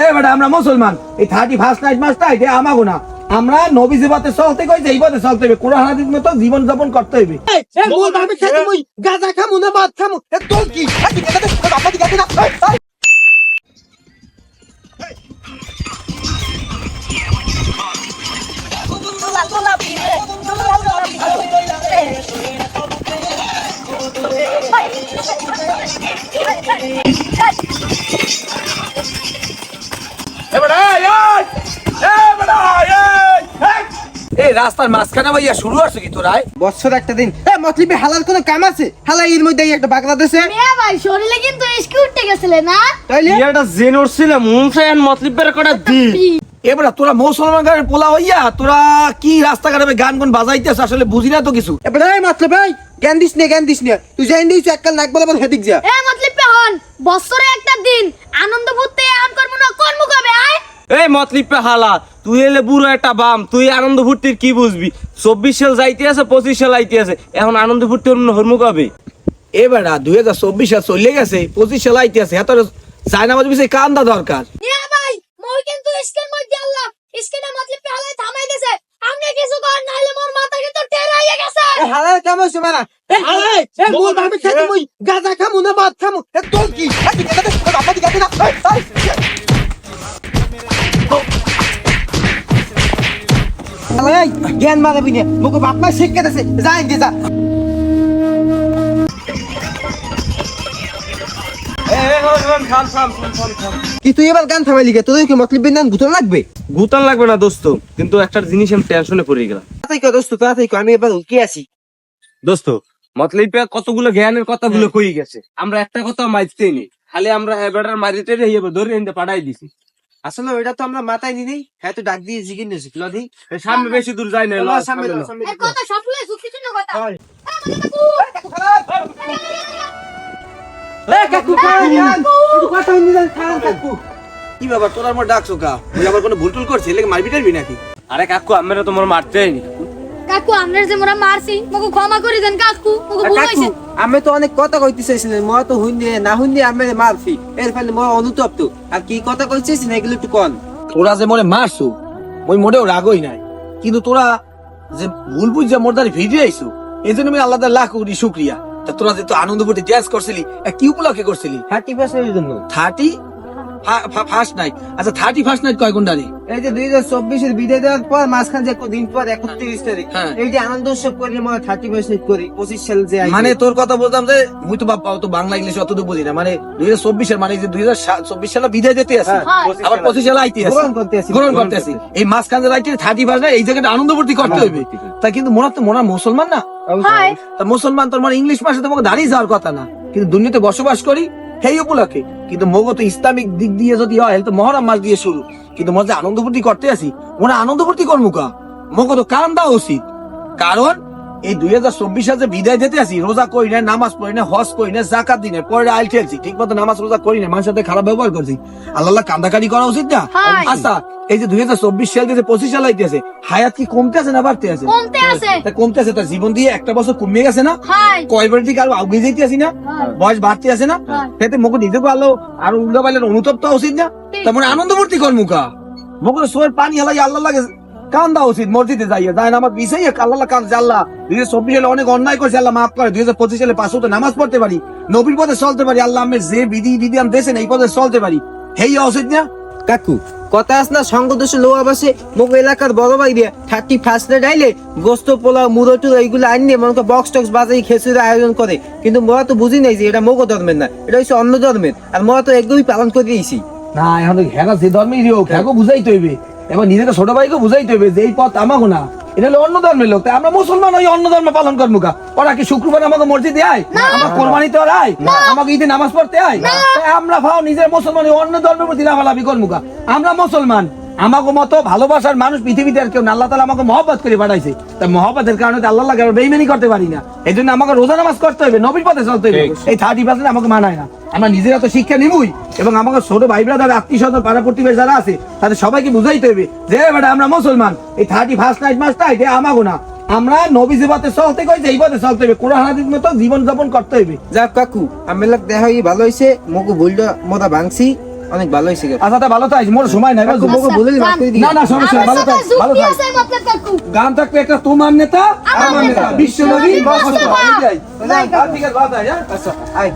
এ বেটা আমরা মুসলমান, এই 31st নাইট মাসটা এটা আমাগো না। আমরা নবীজি পথে চলতে কইছে, এই পথে চলতে হবে, কোরআন হাদিস মতো জীবন যাপন করতে হবে। মোর ভাবে খেতে মুই গাঁজা খামু না ভাত খামু এ তোর কি আপনি গাতে না এই রাস্তার মাঝখানে ভাইয়া শুরু আছে কি তোরাই? বছর একটা দিন এ মতলবে হালাল কোন কাম আছে? হালাই এর মধ্যে একটা বাংলাদেশে মিয়া ভাই শরীরে কিন্তু ইস্কি উঠতে গেছিলে না? তাইলে এটা জেনর ছিল মুমসায়ান মতলবের কটা দি এবারে তোরা মুসলমান গানের পোলা হইয়া তোরা কি রাস্তাঘাটে গান গান বাজাইতেছ, আসলে বুঝি না তো কিছু। এবারে মতলব ভাই জ্ঞান দিস না তুই জান দিস এককাল নাক বলে বল হেদিক যা এ মতলবে হন বছরে একটা দিন আনন্দ ভুলতে আন করব না কোন মুখাবে আয়। এই মতলবে হালা তুই এলে বুড়ো একটা বাম, তুই আনন্দ ফুর্তির কি বুঝবি? 24 সাল যাইতে আছে, 25 সাল আইতে আছে, এখন আনন্দ ফুর্তি অন্য হরমুখ হবে। এবারে 2024 সাল চলে গেছে, 25 সাল আইতে আছে, এত জায়নামাজ বিষয়ে কান্দা দরকার। মিয়া ভাই মই কিন্তু ইস্কের মধ্যে আল্লাহ ইস্কেটা মতলবে হালাই থামাই দিয়েছে, আপনি কিছু কর নাইলে মোর মাথা কিন্তু টেরাইয়া গেছে। এ হালাল কাম আছে মারা এ হালাই এ মোর ভাবে খেতে মুই গাঁজা খামু না ভাত খামু এ তোর কি আপনি গাতে না হালাই জ্ঞান মারাবি না মুকো বাপ মা শিক্ষা দেছে যাই দি যা কি তুই এবার গান থামাইলি কে? তোর কি মতলব বিন গুতন লাগবে? গুতান লাগবে না দোস্ত, কিন্তু একটা জিনিস আমি টেনশনে পড়ে গেলাম। তাই কো দোস্ত তাই কো আমি এবার কি আছি দোস্ত মতলবে কতগুলো জ্ঞানের কথাগুলো কই গেছে, আমরা একটা কথা মাইতেই নি, খালি আমরা হেবেটার মারিতে ধরে এনে পাঠাই দিছি। আসলে ওইটা তো আমরা মাথায় নি নেই, হ্যাঁ তো ডাক দিয়ে জিগিন নেছি লদি সামনে বেশি দূর যাই না, সামনে এ কথা সবলে সুখী ছিল কথা। এ কাকু কথা হইনি জান খান কাকু কি বাবা তোরা আমার ডাকছো কা? তুই আবার কোনো ভুল টুল করছিস, এলাকা মারবি টারবি নাকি? আরে কাকু আমরা তোমার মারতেই নি। কাকু আমনের যে মোরা মারছি মগো ক্ষমা করে দেন কাকু, মগো ভুল কাকু হইছে। আমি তো অনেক কথা কইতে চাইছিলেন মই তো হইনি না হইনি আমি মারছি এর ফলে মই অনুতপ্ত আর কি কথা কইছিস না এগুলো একটু কোন তোরা যে মনে মারছো ওই মোটেও রাগই নাই, কিন্তু তোরা যে ভুল বুঝা মোর দ্বারা ভিডিও আইছো এই জন্য আমি আল্লাহ লাখ কোটি শুক্রিয়া। তা তোরা যে তো আনন্দ ফুটে ড্যান্স করছিলি, কি উপলক্ষে করছিলি? 30% এর জন্য 30 ফার্স্ট নাইট। আচ্ছা 31st নাইট কয় ঘন্টা রে? এই যে 2024 এর বিদায় দেওয়ার পর মাঝখান যে দিন পর 31 তারিখ হ্যাঁ। এই যে আনন্দ উৎসব করি মই 30% করি 25 সাল যে আইছে। মানে তোর কথা বলতাম যে মুই তো বাবা তো বাংলা ইংলিশ অতটুকু বুঝি না, মানে 2024 এর মানে যে 2024 সালে বিদায় দিতে আছে, হ্যাঁ, আবার 25 সালে আইতে আছে, গ্রহণ করতে আছি। গ্রহণ করতে আছি। এই মাঝখান যে রাইতে 31st নাইট এই জায়গাটা আনন্দ ফুর্তি করতে হইবে। তা কিন্তু মোরা মুসলমান না, হয় তা মুসলমান তোর মানে ইংলিশ মাসে তোমাকে দাঁড়িয়ে যাওয়ার কথা না, কিন্তু দুনিয়াতে বসবাস করি সেই উপলক্ষে। কিন্তু মগো তো ইসলামিক দিক দিয়ে যদি হয় তো মহরম মাস দিয়ে শুরু, কিন্তু মজা আনন্দ ফুর্তি করতে আসি, মোরা আনন্দ ফুর্তি করবো কা? মগো তো কারণ দেওয়া উচিত, কারণ এই 2024 সালে যে বিদায় দিতে আসি, রোজা করি না, নামাজ পড়ি না, হজ করি না, জাকাত দিনে পরে আইল ঠেলছি, ঠিক মতো নামাজ রোজা করি না, মানুষের সাথে খারাপ ব্যবহার করছি, আল্লাহ কান্দাকারি করা উচিত না? হ্যাঁ। আচ্ছা এই যে 2024 সাল থেকে 25 সাল আইতেছে, হায়াত কি কমতে আছে না বাড়তে আছে? কমতে আছে। তা কমতে আছে, তার জীবন দিয়ে একটা বছর কমে গেছে না? হয় কয়বার থেকে আরো আগে যেতে আসি না, হ্যাঁ। বয়স বাড়তে আছে না? হ্যাঁ। সেতে মুখ নিজে পারলো আর উল্টা পাইলেন অনুতপ্ত উচিত না? তেমন আনন্দ ফুর্তি কর মুখা মুখ সোয়ের পানি হালাই আল্লাহ লাগে কান দেওয়া উচিত, মসজিদে যাইয়া যায় না আমার বিষয় আল্লাহ কান আল্লাহ 2024 সালে অনেক অন্যায় করছে, আল্লাহ মাফ করে, 2025 সালে 5 ওয়াক্ত নামাজ পড়তে পারি, নবীর পথে চলতে পারি, আল্লাহ আমি যে বিধান দেশেন এই পথে চলতে পারি, হেই উচিত না? কাকু কথা আছে না সঙ্গ দোষে লোয়া বাসে মুখ এলাকার বড় ভাই দিয়ে 31st নাইট আইলে গোস্ত পোলা মুরটুর এইগুলো আনিয়ে মনে বক্স টক্স বাজাই খেসুরের আয়োজন করে, কিন্তু মোরা তো বুঝি নাই যে এটা মোগো ধর্মের না, এটা হচ্ছে অন্য ধর্মের, আর মোরা তো একদমই পালন করে দিয়েছি না এখন ঘেরা যে ধর্মেরই হোক হ্যাঁ বুঝাইতে হইবে, এবার নিজেকে ছোট ভাইকে বুঝাইতে হইবে যে এই পথ আমাকে না, এটা হলো অন্য ধর্মের লোক, তাই আমরা মুসলমান ওই অন্য ধর্ম পালন করবো কা? ওরা কি শুক্রবার আমাকে মসজিদে আয়, আমার কোরবানিতে ওরা আয়, আমাকে ঈদে নামাজ পড়তে আয়, তাই আমরা ভাও নিজের মুসলমান ওই অন্য ধর্মের প্রতি লাভালাভি করবো কা? আমরা মুসলমান, আমাকে মতো ভালোবাসার মানুষ পৃথিবীতে আর কেউ না, আল্লাহ তাআলা আমাকে মহব্বত করে পাঠাইছে, তাই মহব্বতের কারণে তো আল্লাহ লাগে বেইমানি করতে পারি না, এই জন্য আমাকে রোজা নামাজ করতে হবে, নবীর পথে চলতে হবে, এই 30% আমাকে মানায় না, আমরা নিজেরা তো শিক্ষা নিবই, এবং আমাকে ছোট ভাই ব্রাদার আত্মীয় স্বজন পাড়া প্রতিবেশী যারা আছে তাদের সবাইকে বুঝাইতে হবে যে বেটা আমরা মুসলমান, এই 31st নাইট মাসটা এটা আমাগো না, আমরা নবীজি পথে চলতে কইছে এই পথে চলতে হবে, কোরআন হাদিস মতো জীবন যাপন করতে হবে। যাক কাকু আমি দেখা ভালো হয়েছে মগু ভুলটা মোরা ভাঙছি অনেক ভালো হয়েছে আচ্ছা তা ভালো থাইস, মোর সময় নাই বুঝছো? মোকে বলে দিলাম, যান। করে দিই। না না সমস্যা নাই, ভালো থাইস, ভালো যুক্তি থাইস। আছে মতলব কাকু। গান থাকবে একটা তোমার নেতা, আমার নেতা, বিশ্বনবী, বিশ্বনবী, মোস্তফা, মোস্তফা। এইটাই। ঠিক আছে, ভালো থাইস, হ্যাঁ? আচ্ছা। আয়